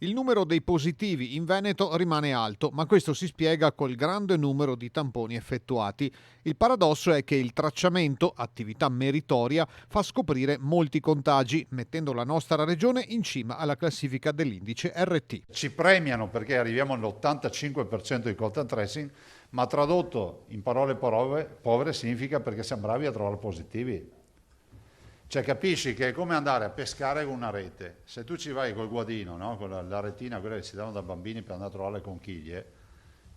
Il numero dei positivi in Veneto rimane alto, ma questo si spiega col grande numero di tamponi effettuati. Il paradosso è che il tracciamento, attività meritoria, fa scoprire molti contagi, mettendo la nostra regione in cima alla classifica dell'indice RT. Ci premiano perché arriviamo all'85% di contact tracing, ma tradotto in parole povere significa perché siamo bravi a trovare positivi. Cioè capisci che è come andare a pescare con una rete. Se tu ci vai col guadino, no? Con la retina, quella che si danno da bambini per andare a trovare le conchiglie,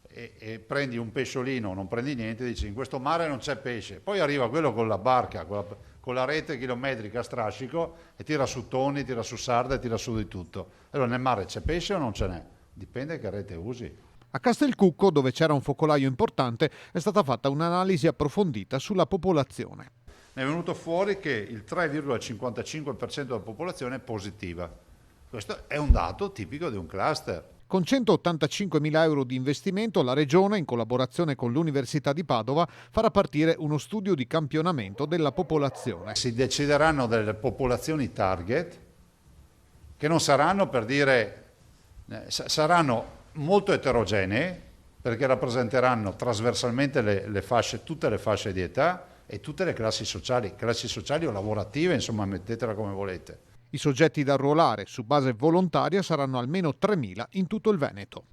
e prendi un pesciolino, non prendi niente, dici in questo mare non c'è pesce. Poi arriva quello con la barca, con la rete chilometrica a strascico e tira su tonni, tira su sarde, tira su di tutto. Allora nel mare c'è pesce o non ce n'è? Dipende che rete usi. A Castelcucco, dove c'era un focolaio importante, è stata fatta un'analisi approfondita sulla popolazione. Ne è venuto fuori che il 3,55% della popolazione è positiva. Questo è un dato tipico di un cluster. Con 185.000 euro di investimento, la Regione, in collaborazione con l'Università di Padova, farà partire uno studio di campionamento della popolazione. Si decideranno delle popolazioni target, che non saranno, per dire, saranno molto eterogenee, perché rappresenteranno trasversalmente tutte le fasce di età e tutte le classi sociali o lavorative, insomma, mettetela come volete. I soggetti da arruolare su base volontaria saranno almeno 3.000 in tutto il Veneto.